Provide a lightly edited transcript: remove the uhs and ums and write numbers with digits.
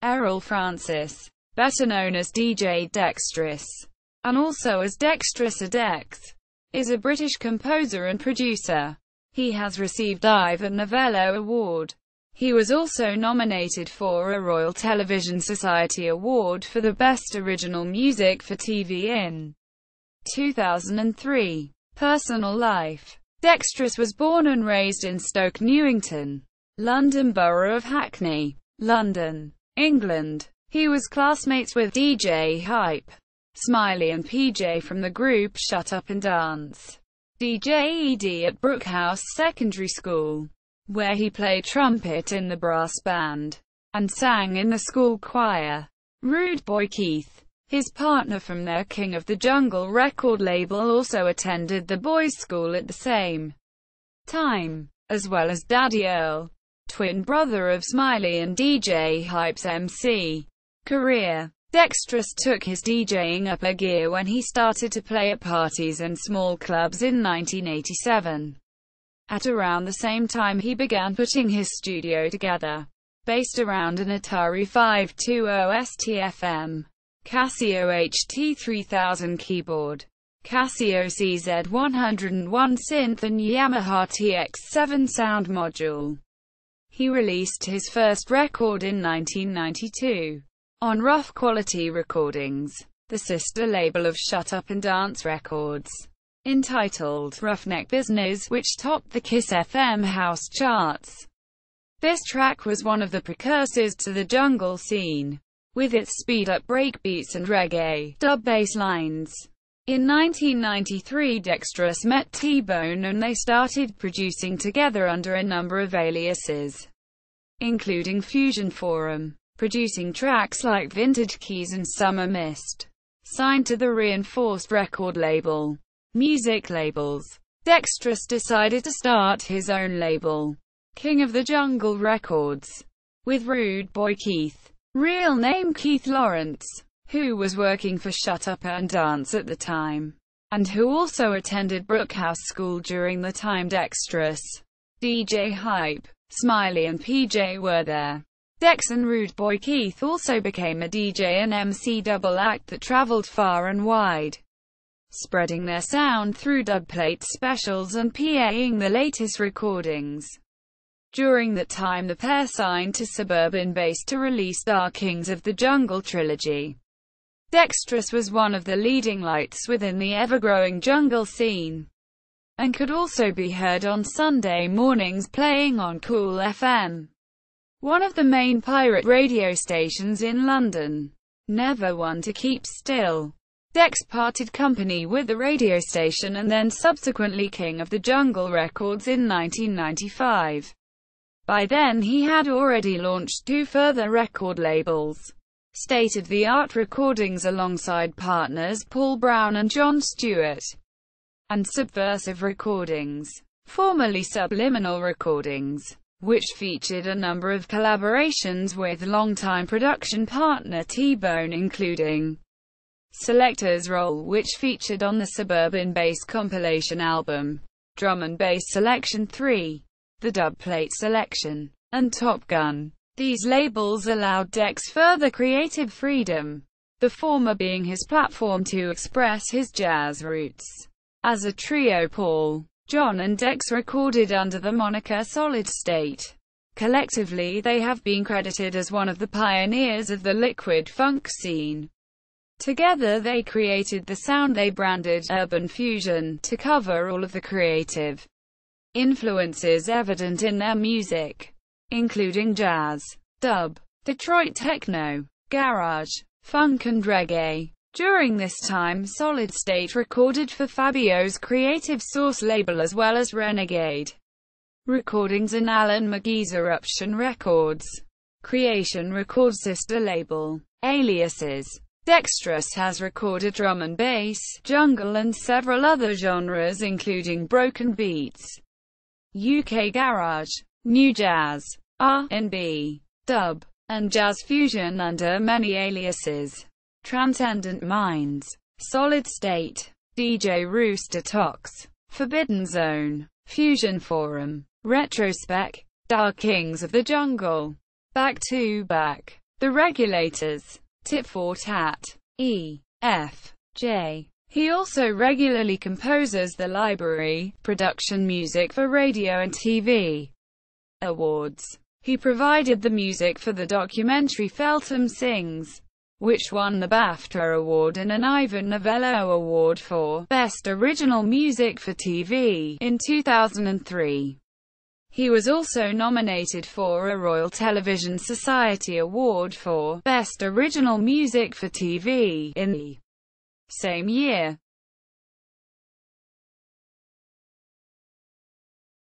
Errol Francis, better known as DJ Dextrous, and also as Dextrous or Dex, is a British composer and producer. He has received Ivor Novello Award. He was also nominated for a Royal Television Society Award for the Best Original Music for TV in 2003. Personal life. Dextrous was born and raised in Stoke Newington, London Borough of Hackney, London, England. He was classmates with DJ Hype, Smiley and PJ from the group Shut Up and Dance. DJ ED at Brookhouse Secondary School, where he played trumpet in the brass band, and sang in the school choir. Rude Boy Keith, his partner from their King of the Jungle record label, also attended the boys' school at the same time, as well as Daddy Earl, twin brother of Smiley and DJ Hype's MC career. Dextrous took his DJing up a gear when he started to play at parties and small clubs in 1987. At around the same time he began putting his studio together, based around an Atari 520 ST-FM, Casio HT3000 keyboard, Casio CZ101 synth and Yamaha TX7 sound module. He released his first record in 1992. On Rough Quality Recordings, the sister label of Shut Up and Dance Records, entitled Roughneck Business, which topped the Kiss FM house charts. This track was one of the precursors to the jungle scene, with its speed-up breakbeats and reggae dub bass lines. In 1993 Dextrous met T-Bone and they started producing together under a number of aliases, including Fusion Forum, producing tracks like Vintage Keys and Summer Mist. Signed to the Reinforced record label, music labels, Dextrous decided to start his own label, King of the Jungle Records, with Rude Boy Keith, real name Keith Lawrence, who was working for Shut Up and Dance at the time, and who also attended Brookhouse School during the time Dextrous, DJ Hype, Smiley and PJ were there. Dex and Rude Boy Keith also became a DJ and MC double act that traveled far and wide, spreading their sound through dubplate specials and PAing the latest recordings. During that time the pair signed to Suburban Bass to release our Kings of the Jungle trilogy. Dextrous was one of the leading lights within the ever-growing jungle scene, and could also be heard on Sunday mornings playing on Cool FM, one of the main pirate radio stations in London. Never one to keep still. Dex parted company with the radio station and then subsequently King of the Jungle Records in 1995. By then he had already launched 2 further record labels, State of the Art Recordings alongside partners Paul Brown and John Stewart, and Subversive Recordings, formerly Subliminal Recordings, which featured a number of collaborations with longtime production partner T-Bone, including Selector's Roll, which featured on the Suburban Bass compilation album, Drum and Bass Selection 3, the Dubplate Selection, and Top Gun. These labels allowed Dex further creative freedom, the former being his platform to express his jazz roots. As a trio, Paul, John and Dex recorded under the moniker Solid State. Collectively they have been credited as one of the pioneers of the liquid funk scene. Together they created the sound they branded Urban Fusion, to cover all of the creative influences evident in their music, including jazz, dub, Detroit techno, garage, funk and reggae. During this time Solid State recorded for Fabio's Creative Source label as well as Renegade Recordings and Alan McGee's Eruption Records, Creation Records sister label. Aliases. Dextrous has recorded drum and bass, jungle and several other genres including broken beats, UK garage, new jazz, R&B, dub, and jazz fusion under many aliases. Transcendent Minds, Solid State, DJ Rooster Tox, Forbidden Zone, Fusion Forum, Retrospec, Dark Kings of the Jungle, Back to Back. the regulators, tit for tat, E, F, J. He also regularly composes the library, production music for radio and TV awards. He provided the music for the documentary Feltham Sings, which won the BAFTA Award and an Ivor Novello Award for Best Original Music for TV in 2003. He was also nominated for a Royal Television Society Award for Best Original Music for TV in the same year.